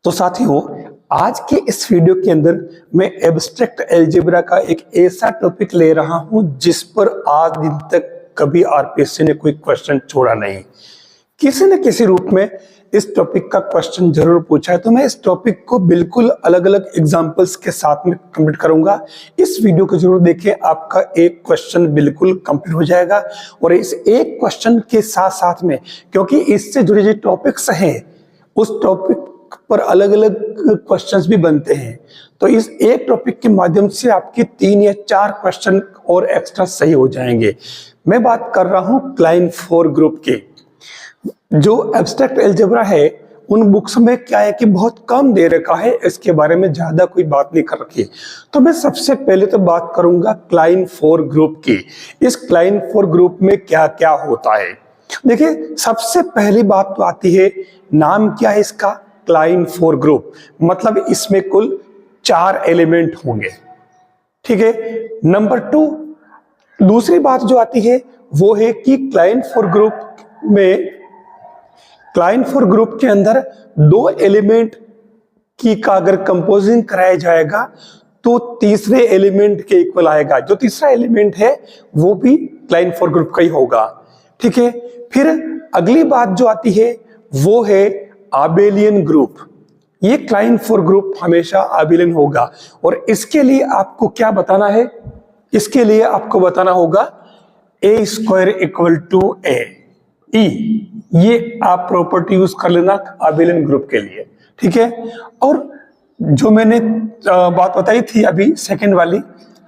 तो साथियों, आज के इस वीडियो के अंदर मैं एब्स्ट्रैक्ट अलजेब्रा का एक ऐसा टॉपिक ले रहा हूं जिस पर आज दिन तक कभी आरपीएससी ने कोई क्वेश्चन छोड़ा नहीं। किसी न किसी रूप में इस टॉपिक का क्वेश्चन जरूर पूछा है, तो मैं इस टॉपिक को बिल्कुल अलग अलग एग्जांपल्स के साथ में कंप्लीट करूंगा। इस वीडियो को जरूर देखें, आपका एक क्वेश्चन बिल्कुल कंप्लीट हो जाएगा। और इस एक क्वेश्चन के साथ साथ में, क्योंकि इससे जुड़े जो टॉपिक्स हैं उस टॉपिक पर अलग अलग क्वेश्चंस भी बनते हैं, तो इस एक टॉपिक के माध्यम से आपके 3 या 4 क्वेश्चन और एक्स्ट्रा सही हो जाएंगे। मैं बात कर रहा हूं क्लाइन 4 ग्रुप के। जो एब्स्ट्रैक्ट अलजेब्रा है उन बुक्स में क्या है कि बहुत कम दे रखा है, इसके बारे में ज्यादा कोई बात नहीं कर रखी। तो मैं सबसे पहले तो बात करूंगा क्लाइन 4 ग्रुप की। इस क्लाइन 4 ग्रुप में क्या क्या होता है। देखिए, सबसे पहली बात तो आती है, नाम क्या है इसका, क्लाइन 4 ग्रुप, मतलब इसमें कुल 4 एलिमेंट होंगे। ठीक है। नंबर 2, दूसरी बात जो आती है वो है कि क्लाइन 4 ग्रुप के अंदर 2 एलिमेंट की का अगर कंपोजिंग कराया जाएगा तो तीसरे एलिमेंट के इक्वल आएगा। जो तीसरा एलिमेंट है वो भी क्लाइन 4 ग्रुप का ही होगा। ठीक है। फिर अगली बात जो आती है वो है आबेलियन ग्रुप। ये क्लाइन 4 ग्रुप हमेशा आबेलियन होगा। और इसके लिए आपको क्या बताना है, इसके लिए आपको बताना होगा a square equal to a e। ये आप प्रॉपर्टी यूज कर लेना आबेलियन ग्रुप के लिए। ठीक है। और जो मैंने बात बताई थी अभी सेकंड वाली,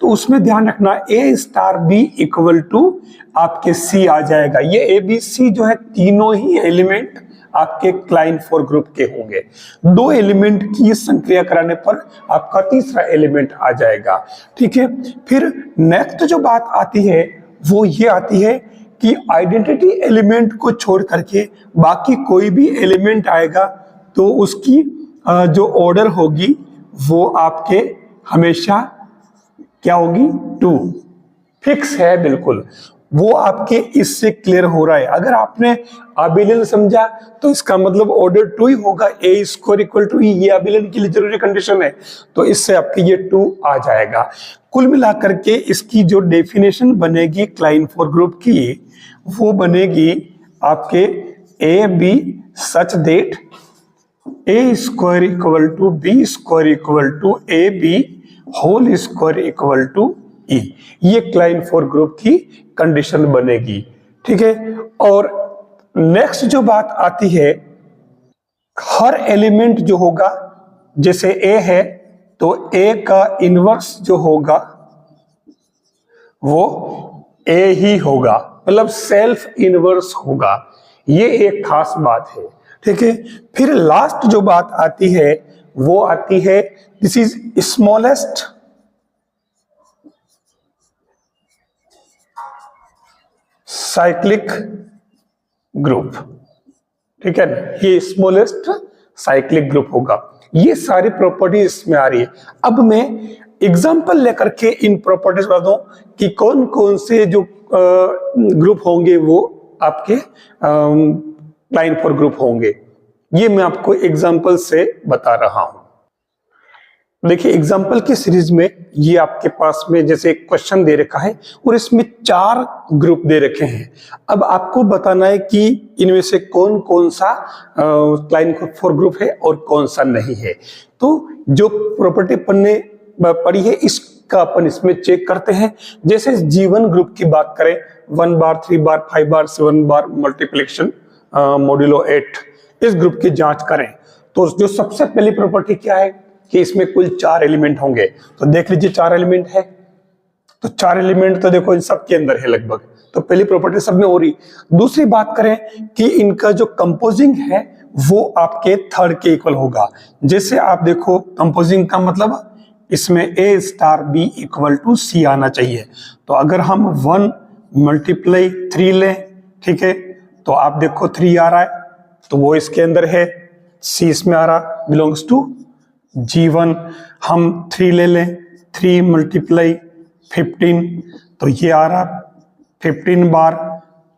तो उसमें ध्यान रखना a star b equal to आपके c आ जाएगा। ये a b c जो है तीनों ही एलिमेंट आपके क्लाइन 4 ग्रुप के होंगे। 2 एलिमेंट की संक्रिया कराने पर आपका तीसरा एलिमेंट आ जाएगा। ठीक है। फिर नेक्स्ट जो बात आती है वो ये आती है कि आइडेंटिटी एलिमेंट को छोड़ करके बाकी कोई भी एलिमेंट आएगा तो उसकी जो ऑर्डर होगी वो आपके हमेशा क्या होगी, 2 फिक्स है बिल्कुल। वो आपके इससे क्लियर हो रहा है। अगर आपने आबेलियन समझा तो इसका मतलब ऑर्डर 2 ही होगा, a square equal to e। ये आबेलियन के लिए जरूरी कंडीशन है, तो इससे आपके ये 2 आ जाएगा। कुल मिलाकर के इसकी जो डेफिनेशन बनेगी क्लाइन 4 ग्रुप की, वो बनेगी आपके a b such that a square equal to b square equal to a b whole square equal to e। ये क्लाइन 4 ग्रुप की कंडीशन बनेगी। ठीक है। और नेक्स्ट जो बात आती है, हर एलिमेंट जो होगा, जैसे a है तो a का इनवर्स जो होगा वो a ही होगा, मतलब सेल्फ इनवर्स होगा। ये एक खास बात है। ठीक है। फिर लास्ट जो बात आती है वो आती है this is smallest cyclic group. ठीक है। ये स्मॉलेस्ट साइक्लिक ग्रुप होगा। ये सारी प्रॉपर्टीज इसमें आ रही है। अब मैं एग्जांपल लेकर के इन प्रॉपर्टीज बता दूं कि कौन कौन से जो ग्रुप होंगे वो आपके क्लाइन 4 ग्रुप होंगे। ये मैं आपको एग्जांपल से बता रहा हूं। देखिए, एग्जाम्पल की सीरीज में ये आपके पास में जैसे एक क्वेश्चन दे रखा है और इसमें 4 ग्रुप दे रखे हैं। अब आपको बताना है कि इनमें से कौन कौन सा क्लाइन 4 ग्रुप है और कौन सा नहीं है। तो जो प्रॉपर्टी पड़ी है इसका अपन इसमें चेक करते हैं। जैसे G1 ग्रुप की बात करें, 1 बार 3 बार 5 बार 7 बार मल्टीप्लिकेशन मॉड्यूलो 8, इस ग्रुप की जांच करें तो जो सबसे पहली प्रॉपर्टी क्या है कि इसमें कुल 4 एलिमेंट होंगे। तो देख लीजिए 4 एलिमेंट है, तो 4 एलिमेंट तो देखो इन सब के अंदर है लगभग, तो पहली प्रॉपर्टी सब में हो रही। दूसरी बात करें कि इनका जो कंपोजिंग है वो आपके थर्ड के इक्वल होगा। जैसे आप देखो कंपोजिंग का मतलब इसमें a star b equal to c आना चाहिए। तो अगर हम 1 मल्टीप्लाई 3 लें, ठीक है, तो आप देखो 3 आ रहा है तो वो इसके अंदर है, c इसमें आ रहा बिलोंग्स टू G1। हम 3 ले लें, 3 मल्टीप्लाई 15 तो ये आ रहा 15 बार।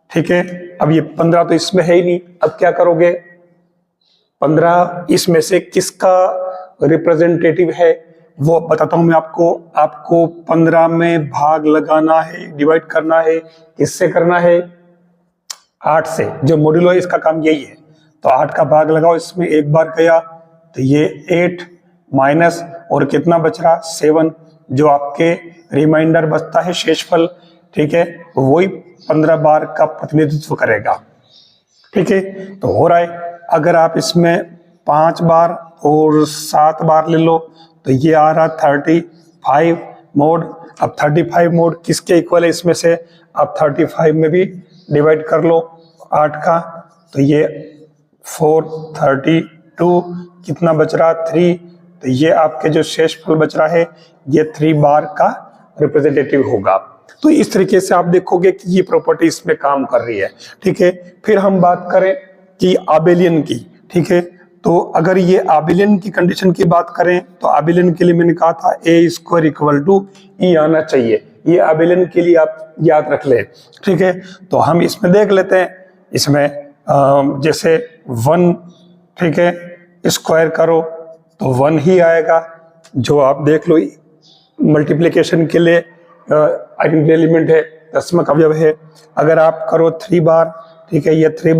ठीक है। अब ये 15 तो इसमें है ही नहीं, अब क्या करोगे, 15 इसमें से किसका रिप्रेजेंटेटिव है वो बताता हूं मैं आपको 15 में भाग लगाना है, डिवाइड करना है, किससे करना है? 8 से। जो मॉड्यूलो है इसका काम यही है। तो 8 का भाग लगाओ, इसमें एक बार गया तो ये 8 माइनस और कितना बच रहा? 7। जो आपके रिमाइंडर बचता है शेषफल, ठीक है, वही 15 बार का प्रतिनिधित्व करेगा। ठीक है, तो हो रहा है। अगर आप इसमें 5 बार और 7 बार ले लो तो ये आ रहा 35 मोड। अब 35 मोड किसके इक्वल है इसमें से? आप 35 में भी डिवाइड कर लो 8 का, तो ये 4 32 कितना बच रहा? 3। तो ये आपके जो शेषफल बच रहा है ये 3 बार का रिप्रेजेंटेटिव होगा। तो इस तरीके से आप देखोगे कि ये प्रॉपर्टी इसमें काम कर रही है। ठीक है, फिर हम बात करें कि आबेलियन की। ठीक है, तो अगर ये आबेलियन की कंडीशन की बात करें तो आबेलियन के लिए मैंने कहा था ए स्क्वायर इक्वल टू ई आना चाहिए। ये आबेलियन के लिए आप याद रख ले। ठीक है, तो हम इसमें देख लेते हैं। इसमें जैसे 1, ठीक है, स्क्वायर करो तो 1 ही आएगा। जो आप देख लो मल्टीप्लिकेशन के लिए आइडेंटिटी एलिमेंट है, दशमक अवयव है। अगर आप करो 3 बार, ठीक है, ये 3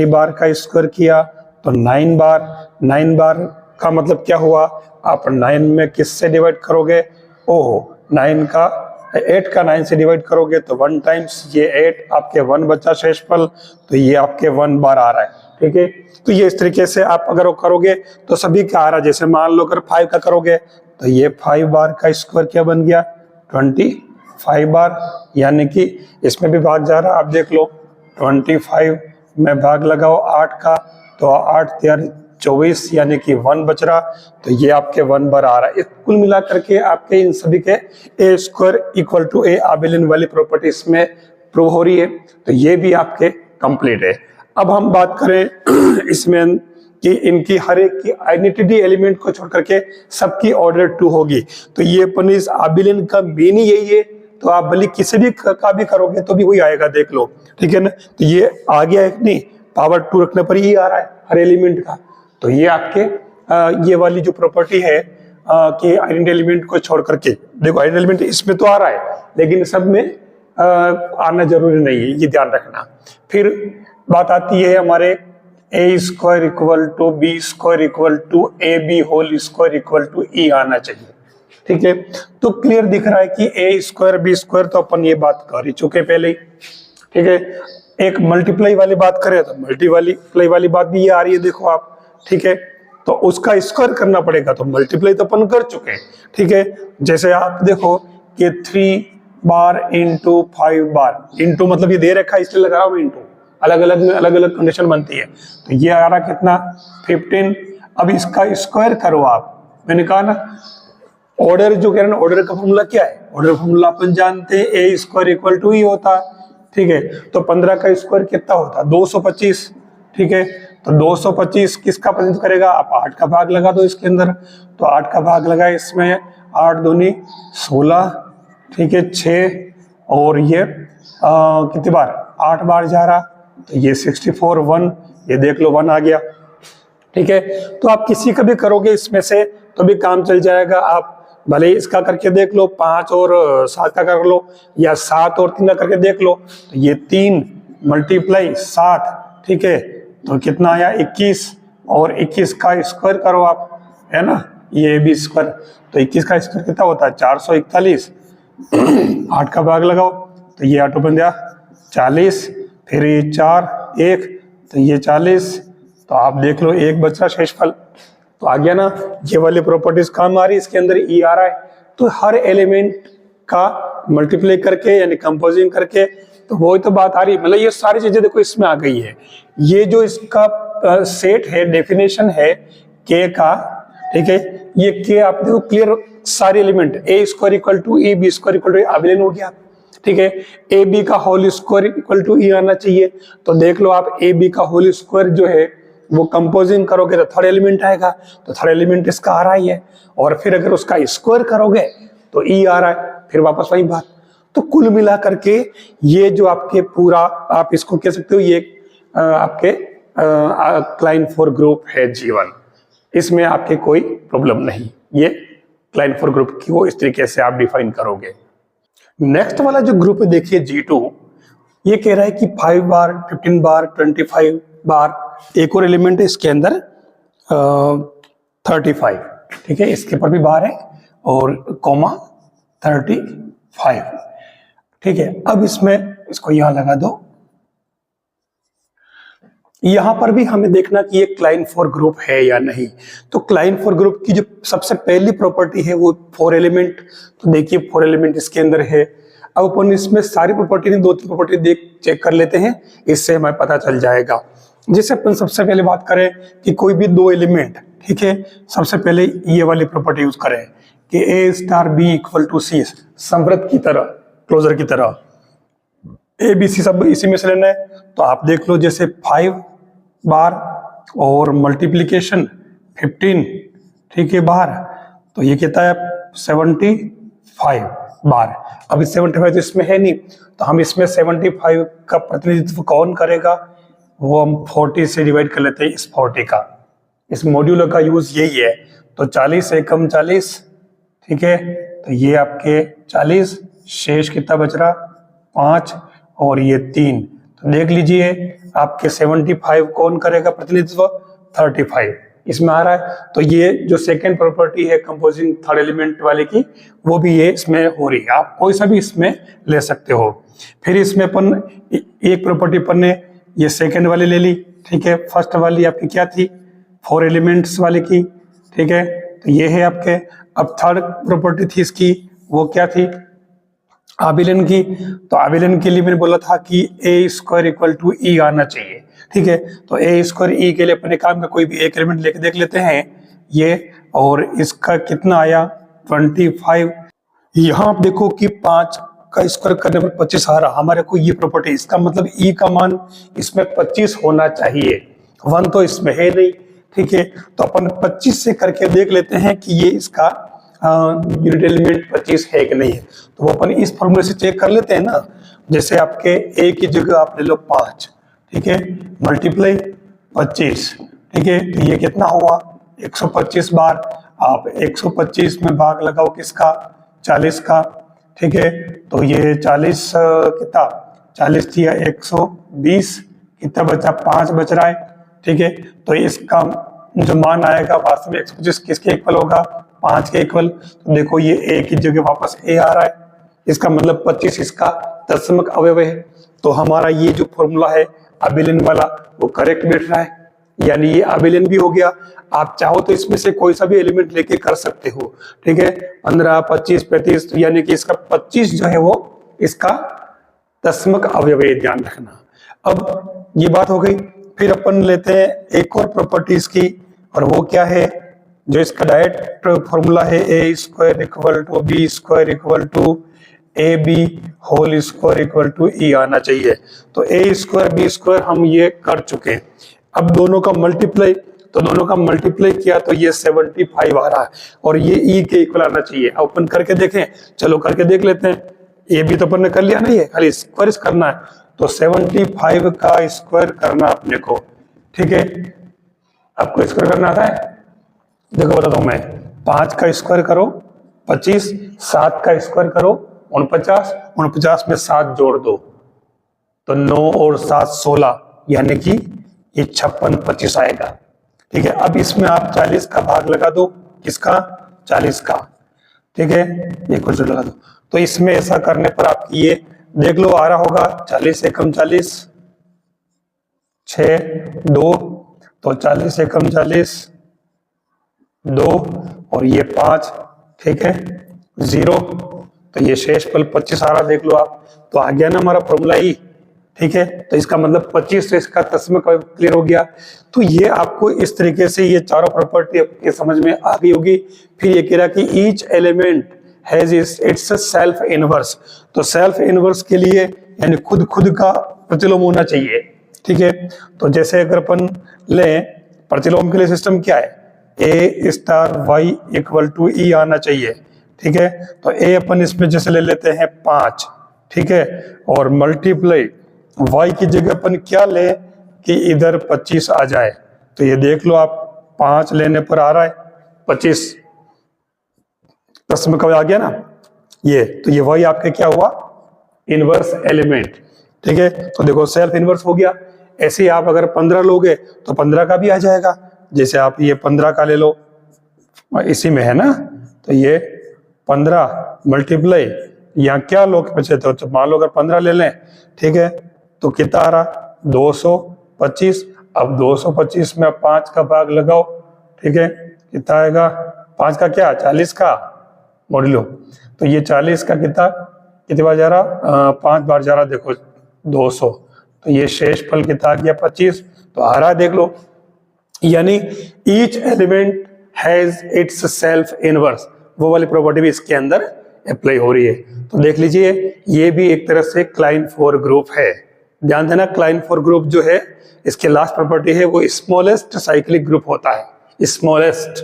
बार का स्क्वायर किया तो 9 बार। 9 बार का मतलब क्या हुआ? आप 9 में किससे डिवाइड करोगे? ओहो, 8 का 9 से डिवाइड करोगे तो 1 टाइम्स ये 8, आपके 1 बचा शेषफल, तो ये आपके 1 बार आ रहा है। ठीक है, तो ये इस तरीके से आप अगर वो करोगे तो सभी का आ रहा है। जैसे मान लो अगर 5 का करोगे तो ये 5 बार का स्क्वायर क्या बन गया? 25 बार, यानी कि इसमें भी भाग जा रहा है। आप देख लो 25 में भाग लगाओ 8 का, तो 8 3 24, यानी कि 1 बच रहा, तो ये आपके 1 बार आ रहा है। कुल मिलाकर के आपके इन सभी के ए स्क्वायर इक्वल टू ए आबेलियन वाली प्रॉपर्टी इसमें प्रूव हो रही है। तो ये भी आपके कंप्लीट है। अब हम बात करें इसमें कि इनकी हर एक की आइडेंटिटी एलिमेंट को छोड़ करके सबकी ऑर्डर 2 होगी। तो ये अपन इस आबेलियन का मेन ही यही है। तो आप भले किसी भी का भी करोगे तो भी वही आएगा, देख लो। ठीक है ना, तो ये आ गया है नहीं, पावर 2 रखने पर ही आ रहा है हर एलिमेंट का। तो ये आपके ये वाली जो प्रॉपर्टी है कि आइडेंटिटी एलिमेंट को छोड़ करके, देखो आइडेंटिटी एलिमेंट इसमें तो आ रहा है लेकिन सब में आना जरूरी नहीं है, ये ध्यान रखना। फिर बात आती है हमारे a square equal to b square equal to a b whole square equal to e आना चाहिए। ठीक है, तो क्लियर दिख रहा है कि ए स्क्वायर बी स्क्वायर तो अपन ये बात कर ही चुके पहले ही। ठीक है, एक मल्टीप्लाई वाली बात करें तो मल्टीप्लाई वाली बात भी ये आ रही है, देखो आप। ठीक है, तो उसका स्क्वायर करना पड़ेगा, तो मल्टीप्लाई तो अपन कर चुके। ठीक है, जैसे आप देखो कि 3 बार इंटू 5 बार, इंटू मतलब ये दे रखा है इसलिए लगा रहा हूं इंटू, अलग अलग में अलग अलग कंडीशन बनती है। तो ये आ रहा कितना? 15। अब इसका स्क्वायर करो आप। मैंने कहा ना ऑर्डर जो कह रहे हैं, ऑर्डर का फॉर्मूला क्या है? ऑर्डर फॉर्मूला अपन जानते हैं, ए स्क्वायर इक्वल टू ही होता। ठीक है, तो 15 का स्क्वायर कितना होता? 225। ठीक है, तो 225 किसका प्रतिनिधित्व करेगा? आप 8 का भाग लगा दो इसके अंदर, तो 8 का भाग लगा इसमें, 8 दूनी 16, ठीक है, 6 और ये कितनी बार? 8 बार जा रहा, तो ये 64 1, ये देख लो 1 आ गया। ठीक है, तो आप किसी का भी करोगे इसमें से तो भी काम चल जाएगा। आप भले इसका करके देख लो, 5 और 7 का कर लो, या 7 और 3 का करके देख लो, तो ये 3 मल्टीप्लाई 7, ठीक है, तो कितना आया? 21, और 21 का स्क्वायर करो आप, है ना, ये भी स्क्वायर, तो 21 का स्क्वायर कितना होता है? 441। 8 का भाग लगाओ तो ये 8 बन गया 40, फिर ये 4 1, तो ये 40, तो आप देख लो 1 बचा शेषफल, तो आ गया ना। ये वाली प्रॉपर्टीज काम आ रही है, इसके अंदर ई आ रहा है। तो हर एलिमेंट का मल्टीप्लाई करके यानी कंपोजिंग करके, तो वही तो बात आ रही है। मतलब ये सारी चीजें देखो इसमें आ गई है। ये जो इसका सेट है, डेफिनेशन है के का, ठीक है, ये के आप देखो क्लियर, सारे element a square equal to e, b square equal to abelian हो गया। ठीक है, ए बी का whole square equal to e आना चाहिए। तो देख लो आप, ए बी का होल स्क्वायर जो है वो कंपोजिंग करोगे तो थर्ड एलिमेंट आएगा, तो थर्ड एलिमेंट इसका आ रहा ही है। और फिर अगर उसका स्क्वायर करोगे तो ई आ रहा है, फिर वापस वही बात। तो कुल मिला करके ये जो आपके पूरा, आप इसको कह सकते हो ये आपके क्लाइन फोर ग्रुप है G1, इसमें आपके कोई प्रॉब्लम नहीं, ये क्लाइन फोर ग्रुप की वो इस तरीके से आप डिफाइन करोगे। नेक्स्ट वाला जो ग्रुप है देखिए G2, ये कह रहा है कि 5 बार, 15 बार, 25 बार, एक और एलिमेंट है इसके अंदर 35, ठीक है, इसके ऊपर भी बार है और कॉमा 35, ठीक है। अब इसमें इसको यहां लगा दो, यहां पर भी हमें देखना कि ये क्लाइन फोर ग्रुप है या नहीं। तो क्लाइन फोर ग्रुप की जो सबसे पहली प्रॉपर्टी है वो 4 एलिमेंट, तो देखिए 4 एलिमेंट इसके अंदर है। अब अपन इसमें सारी प्रॉपर्टी नहीं, 2-3 प्रॉपर्टी देख चेक कर लेते हैं, इससे हमें पता चल जाएगा। जैसे अपन सबसे पहले बात करें कि कोई भी 2 एलिमेंट, ठीक है, सबसे पहले ये वाली प्रॉपर्टी यूज करें कि A star B equal to C, समवृत्त की तरह, क्लोजर की तरह, A B C सब इसी में से लेना है। तो आप देख लो, जैसे 5 बार और मल्टीप्लीकेशन 15, ठीक है, बार, तो ये कहता है 75 बार। अभी 75 तो इसमें है नहीं, तो हम इसमें 75 का प्रतिनिधित्व कौन करेगा, वो हम 40 से डिवाइड कर लेते हैं, इस 40 का, इस मॉड्यूलर का यूज यही है। तो 40 एकम 40, ठीक है, तो ये आपके 40, शेष कितना बच रहा 5 और ये 3, तो देख लीजिए आपके 75 कौन करेगा प्रतिनिधित्व, 35 इसमें आ रहा है। तो ये जो सेकेंड प्रॉपर्टी है कंपोजिंग थर्ड एलिमेंट वाले की, वो भी ये इसमें हो रही है, आप कोई सा भी इसमें ले सकते हो। फिर इसमें अपन एक प्रॉपर्टी अपन ने ये सेकेंड वाली ले ली, ठीक है, फर्स्ट वाली आपकी क्या थी, 4 एलिमेंट्स वाले की, ठीक है, तो ये है आपके। अब थर्ड प्रॉपर्टी थी इसकी, वो क्या थी, आबिलन की। तो आबिलन के लिए मैंने बोला था कि A square equal to E आना चाहिए, ठीक है। तो A स्क्वायर E के लिए अपने काम का कोई भी एक एलिमेंट लेके देख लेते हैं ये, और इसका कितना आया 25। यहाँ आप देखो कि 5 का स्क्वायर करने पर 25 आ रहा, हमारे को ये प्रॉपर्टी, इसका मतलब E का मान इसमें 25 होना चाहिए, 1 तो इसमें है नहीं, ठीक है। तो अपन 25 से करके देख लेते हैं कि ये इसका यूनिट एलिमेंट 25 है कि नहीं है। तो वो अपन इस फॉर्मूले से चेक कर लेते हैं ना, जैसे आपके A की जगह आप ले लो 5, ठीक है, मल्टीप्लाई 25, ठीक है, तो ये कितना हुआ 125 बार। आप 125 में भाग लगाओ किसका, 40 का, ठीक है, तो ये 40 कितना 40 दिया 120, कितना बचा 5 बच रहा है, ठीक है। तो इसका जो मान आएगा वास्तव में 125 किसके इक्वल होगा, 5 के इक्वल। तो देखो ये A की जगह वापस A आ रहा है, इसका मतलब 25 इसका दशमक अवयव है। तो हमारा ये जो फॉर्मूला है आबिलन वाला वो करेक्ट बैठ रहा है, यानी ये आबिलन भी हो गया। आप चाहो तो इसमें से कोई सा भी एलिमेंट लेके कर सकते हो, ठीक है, 15, 25, 35, तो यानी कि इसका 25 जो है वो इसका दशमक अवयव है, ध्यान रखना। अब ये बात हो गई, फिर अपन लेते हैं एक और प्रॉपर्टीज की, और वो क्या है, जो इसका डायरेक्ट फॉर्मूला है A square equal to B square equal to AB whole square equal to E आना चाहिए। तो A स्क्वायर B स्क्वायर हम ये कर चुके हैं। अब दोनों का मल्टीप्लाई, तो दोनों का मल्टीप्लाई किया तो ये 75 आ रहा है, और ये E के इक्वल आना चाहिए। ओपन करके देखें, चलो करके देख लेते हैं। ये भी तो अपन ने कर लिया ना, ये खाली स्क्वायर करना है, तो 75 का स्क्वायर करना अपने को, ठीक है। आपको स्क्वायर करना आता है, देखो बताता हूं मैं, 5 का स्क्वायर करो 25, 7 का स्क्वायर करो 49, 49 में 7 जोड़ दो तो 9 और 7 16, यानी कि ये 56 25 आएगा, ठीक है। अब इसमें आप 40 का भाग लगा दो, किसका 40 का, ठीक है, ये कुछ लगा दो। तो इसमें ऐसा करने पर आप ये देख लो आ रहा होगा 40 एकम 40, 6 2, तो 40 एकम 40 2 और ये 5, ठीक है 0, तो ये शेष पल 25 आ रहा, देख लो आप। तो आ गया ना हमारा फॉर्मूला ही, ठीक है। तो इसका मतलब 25 से इसका दशमक क्लियर हो गया। तो ये आपको इस तरीके से ये चारों प्रॉपर्टी आपके समझ में आ गई होगी। फिर ये कह रहा कि each element has its self inverse. तो सेल्फ इनवर्स के लिए यानी खुद का प्रतिलोम होना चाहिए, ठीक है। तो जैसे अगर अपन लें प्रतिलोम के लिए सिस्टम क्या है, A star Y equal to E आना चाहिए, ठीक है। तो A अपन इसमें जैसे ले लेते हैं 5, ठीक है, और मल्टीप्लाई Y की जगह अपन क्या ले, कि इधर 25 आ जाए, तो ये देख लो आप 5 लेने पर आ रहा है 25, प्रश्न कब आ गया ना ये, तो ये वही आपका क्या हुआ, इनवर्स एलिमेंट। ठीक है, तो देखो सेल्फ इनवर्स हो गया। ऐसे ही आप अगर 15 लोगे तो 15 का भी आ जाएगा, जैसे आप ये 15 का ले लो, इसी में है ना, तो ये 15 मल्टीप्लाई, यहाँ क्या लोग बचे थे, तो मान लो अगर 15 ले लें, ठीक है, तो कितना आ रहा 225। अब 225 में 5 का भाग लगाओ, ठीक है, कितना आएगा, 5 का क्या 40 का मॉड्यूलो, तो ये 40 का कितनी बार जा रहा, 5 बार जा रहा, देखो 200, तो ये शेष फल कितना आ गया 25, तो आ रहा देख लो। यानी each element has its self inverse, वो वाली प्रॉपर्टी भी इसके अंदर अप्लाई हो रही है। तो देख लीजिए ये भी एक तरह से क्लाइन 4 ग्रुप है। ध्यान देना क्लाइन 4 ग्रुप जो है इसके लास्ट प्रॉपर्टी है वो स्मॉलेस्ट साइक्लिक ग्रुप होता है, स्मॉलेस्ट।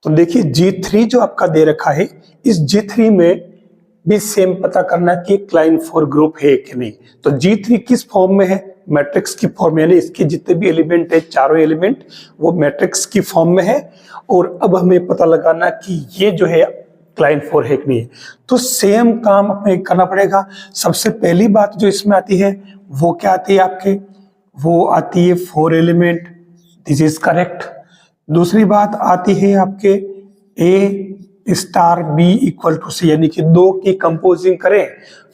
तो देखिए G3 जो आपका दे रखा है, इस G3 में भी सेम पता करना कि क्लाइन 4 ग्रुप है कि नहीं। तो G3 किस फॉर्म में है, मैट्रिक्स की फॉर्म, यानी इसके जितने भी एलिमेंट है, चारों एलिमेंट वो मैट्रिक्स की फॉर्म में है। और अब हमें पता लगाना कि ये जो है क्लाइन 4 है कि नहीं। तो सेम काम हमें करना पड़ेगा। सबसे पहली बात जो इसमें आती है वो क्या आती है आपके, वो आती है 4 एलिमेंट, दिस इज करेक्ट। दूसरी बात आती है आपके A star B equal to C, यानी कि 2 की कंपोजिंग करें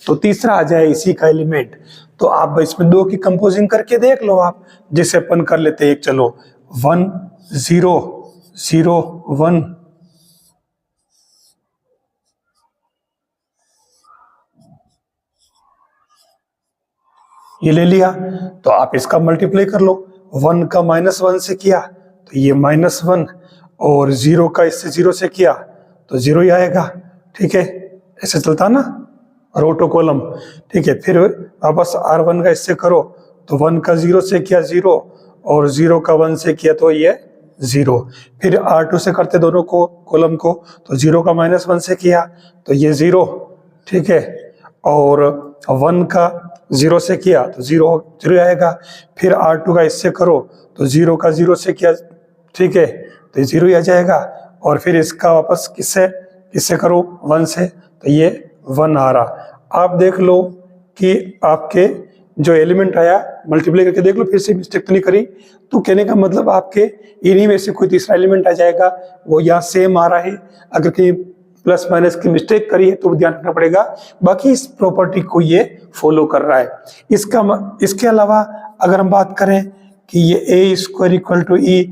तो तीसरा आ जाए इसी का एलिमेंट। तो आप इसमें 2 की कंपोजिंग करके देख लो आप, जैसे अपन कर लेते हैं, चलो 1 0 0 1, ये ले लिया, तो आप इसका मल्टीप्लाई कर लो। 1 का -1 से किया तो ये -1, और 0 का इससे 0 से किया तो 0 ही आएगा। ठीक है, ऐसे चलता ना रो टू कॉलम। ठीक है, फिर वापस R1 का इससे करो तो 1 का 0 से किया 0, और 0 का 1 से किया तो ये 0। फिर R2 से करते दोनों को कॉलम को, तो 0 का -1 से किया तो ये 0। ठीक है, और 1 का 0 से किया तो 0 आएगा। फिर R2 का इससे करो तो 0 का 0 से किया, ठीक है, तो 0 ही आ जाएगा। और फिर इसका वापस किससे करो 1 से, तो ये 1 आ रहा। आप देख लो कि आपके जो एलिमेंट आया मल्टीप्लाई करके देख लो, फिर से मिस्टेक तो नहीं करी। तो कहने का मतलब आपके इन्हीं में से कोई तीसरा एलिमेंट आ जाएगा, वो यहाँ सेम आ रहा है। अगर कहीं प्लस माइनस की मिस्टेक करी है तो ध्यान रखना पड़ेगा, बाकी इस प्रॉपर्टी को ये फॉलो कर रहा है। इसके अलावा अगर हम बात करें कि ये A² इक्वल टू E,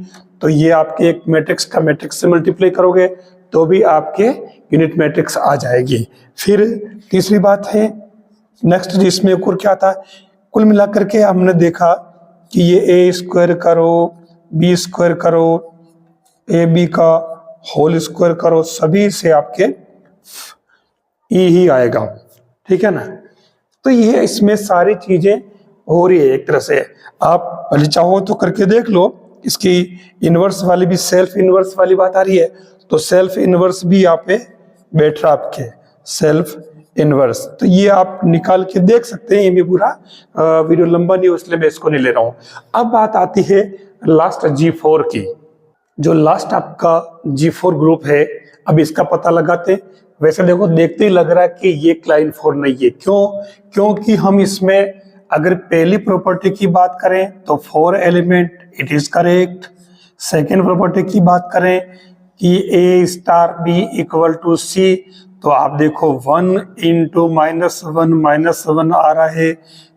तो ये आपके एक मैट्रिक्स का मैट्रिक्स से मल्टीप्लाई करोगे तो भी आपके यूनिट मैट्रिक्स आ जाएगी। फिर तीसरी बात है नेक्स्ट जिसमें और क्या आता है, कुल मिलाकर के हमने देखा कि ये A² करो, B² करो, AB का होल स्क्वायर करो, सभी से आपके E ही आएगा। ठीक है ना, तो ये इसमें सारी चीजें हो रही है एक तरह से। आप भले चाहो तो करके देख लो, इसकी इनवर्स वाली भी सेल्फ इनवर्स वाली बात आ रही है, तो सेल्फ इनवर्स भी यहाँ पे बैठ रहा आपके सेल्फ इनवर्स, तो ये आप निकाल के देख सकते हैं। ये भी पूरा वीडियो लंबा नहीं हो इसलिए मैं इसको नहीं ले रहा हूँ। अब बात आती है लास्ट G4 की, जो लास्ट आपका G4 ग्रुप है। अब इसका पता लगाते हैं। वैसे देखो देखते ही लग रहा है कि ये क्लाइन 4 नहीं है। क्योंकि हम इसमें अगर पहली प्रॉपर्टी की बात करें तो 4 element, it is correct. Second property की बात करें कि A*B इक्वल टू C, तो आप देखो 1 इंटू -1 आ रहा है।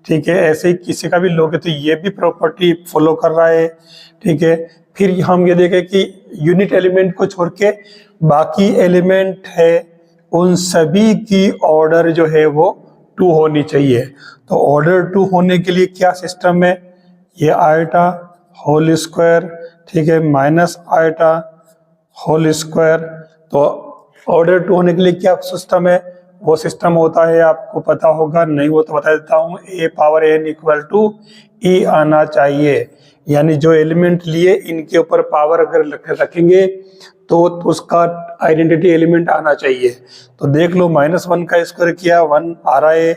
ठीक है, ऐसे ही किसी का भी लोगे तो ये भी प्रॉपर्टी फॉलो कर रहा है। ठीक है, फिर हम ये देखें कि यूनिट एलिमेंट को छोड़ के बाकी एलिमेंट है उन सभी की ऑर्डर जो है वो 2 होनी चाहिए। तो ऑर्डर 2 होने के लिए क्या सिस्टम है, ये आयटा होल स्क्वायर, ठीक है, माइनस आयटा होल स्क्वायर। तो ऑर्डर 2 होने के लिए क्या सिस्टम है, वो सिस्टम होता है, आपको पता होगा, नहीं वो तो बता देता हूँ, A⁴n इक्वल टू E आना चाहिए। यानी जो एलिमेंट लिए इनके ऊपर पावर अगर रखेंगे तो उसका आइडेंटिटी एलिमेंट आना चाहिए। तो देख लो -1 का स्क्वायर किया 1 आ रहा है,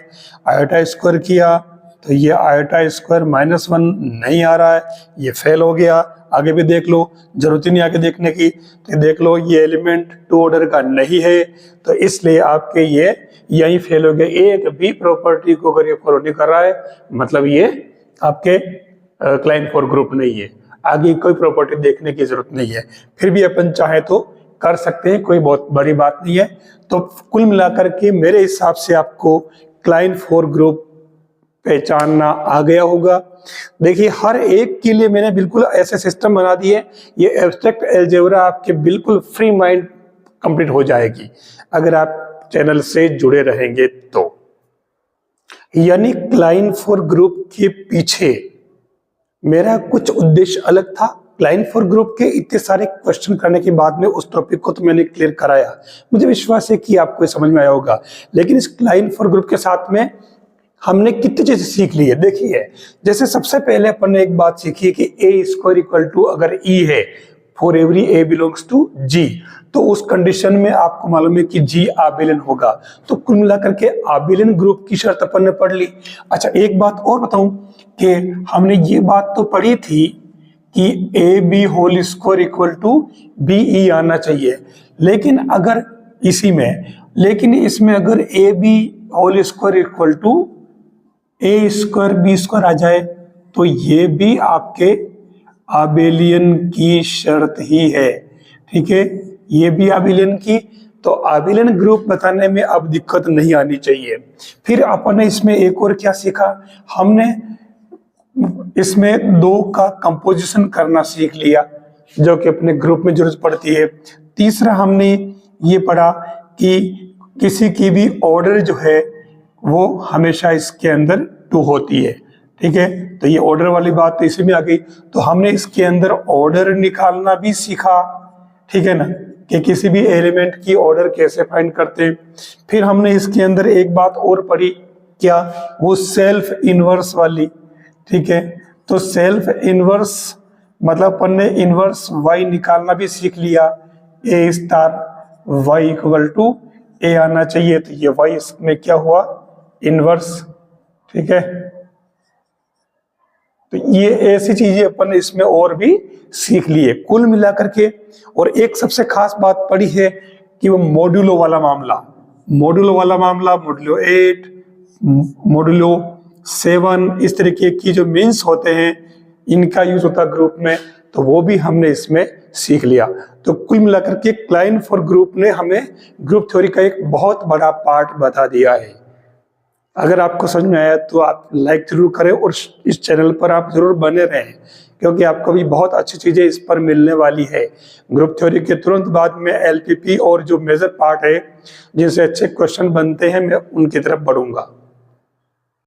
आयोटा स्क्वायर किया तो ये आयोटा स्क्वायर -1 नहीं आ रहा है, ये फेल हो गया। आगे भी देख लो, जरूरत ही नहीं आगे देखने की। तो देख लो ये एलिमेंट 2 ऑर्डर का नहीं है, तो इसलिए आपके ये यही फेल हो गया। एक भी प्रॉपर्टी को अगर ये फॉलो नहीं कर रहा है, मतलब ये आपके क्लाइन फॉर ग्रुप नहीं है। आगे कोई प्रॉपर्टी देखने की जरूरत नहीं है, फिर भी अपन चाहे तो कर सकते हैं, कोई बहुत बड़ी बात नहीं है। तो कुल मिलाकर के मेरे हिसाब से आपको क्लाइन फॉर ग्रुप पहचानना आ गया होगा। देखिए हर एक के लिए मैंने बिल्कुल ऐसे सिस्टम बना दिए, ये एब्स्ट्रैक्ट अलजेब्रा आपके बिल्कुल फ्री माइंड कंप्लीट हो जाएगी अगर आप चैनल से जुड़े रहेंगे तो। यानी क्लाइन फॉर ग्रुप के पीछे मेरा कुछ उद्देश्य अलग था। क्लाइन फॉर ग्रुप के इतने सारे क्वेश्चन करने के बाद में उस टॉपिक को तो मैंने क्लियर कराया, मुझे विश्वास है कि आपको समझ में आया होगा। लेकिन इस क्लाइन फॉर ग्रुप के साथ में हमने कितनी चीजें सीख ली है देखिए। जैसे सबसे पहले अपन ने एक बात सीखी है कि ए स्क्वायर इक्वल टू अगर ई है for every a belongs to G, तो उस कंडीशन में आपको मालूम है कि जी आबेलियन होगा। तो कुल मिलाकर के आबेलियन ग्रुप की शर्त अपन ने पढ़ ली। अच्छा एक बात और बताऊं कि हमने ये बात तो पढ़ी थी कि a b whole square equal to b e आना चाहिए, लेकिन अगर इसमें अगर a b whole square equal to a square b square आ जाए तो ये भी आपके आबेलियन की शर्त ही है। ठीक है, ये भी आबेलियन की, तो आबेलियन ग्रुप बताने में अब दिक्कत नहीं आनी चाहिए। फिर अपन ने इसमें एक और क्या सीखा, हमने इसमें 2 का कंपोजिशन करना सीख लिया जो कि अपने ग्रुप में जरूरत पड़ती है। तीसरा हमने ये पढ़ा कि किसी की भी ऑर्डर जो है वो हमेशा इसके अंदर 2 होती है। ठीक है, तो ये ऑर्डर वाली बात तो इसी में आ गई। तो हमने इसके अंदर ऑर्डर निकालना भी सीखा, ठीक है ना, कि किसी भी एलिमेंट की ऑर्डर कैसे फाइंड करते हैं। फिर हमने इसके अंदर एक बात और पढ़ी, क्या, वो सेल्फ इनवर्स वाली। ठीक है, तो सेल्फ इनवर्स मतलब अपन ने इनवर्स y निकालना भी सीख लिया। ए स्टार वाई इक्वल टू ए आना चाहिए, तो ये y इसमें क्या हुआ, इनवर्स। ठीक है, तो ये ऐसी चीजें अपन इसमें और भी सीख लिए कुल मिलाकर के। और एक सबसे खास बात पड़ी है कि वो मॉड्यूलो वाला मामला, मॉड्यूलो 8, मॉड्यूलो 7, इस तरीके की जो मीन्स होते हैं इनका यूज होता है ग्रुप में, तो वो भी हमने इसमें सीख लिया। तो कुल मिलाकर के क्लाइन फॉर ग्रुप ने हमें ग्रुप थ्योरी का एक बहुत बड़ा पार्ट बता दिया है। अगर आपको समझ में आया तो आप लाइक जरूर करें और इस चैनल पर आप जरूर बने रहें, क्योंकि आपको भी बहुत अच्छी चीजें इस पर मिलने वाली है। ग्रुप थ्योरी के तुरंत बाद में एलपीपी और जो मेजर पार्ट है जिनसे अच्छे क्वेश्चन बनते हैं, मैं उनकी तरफ बढ़ूंगा।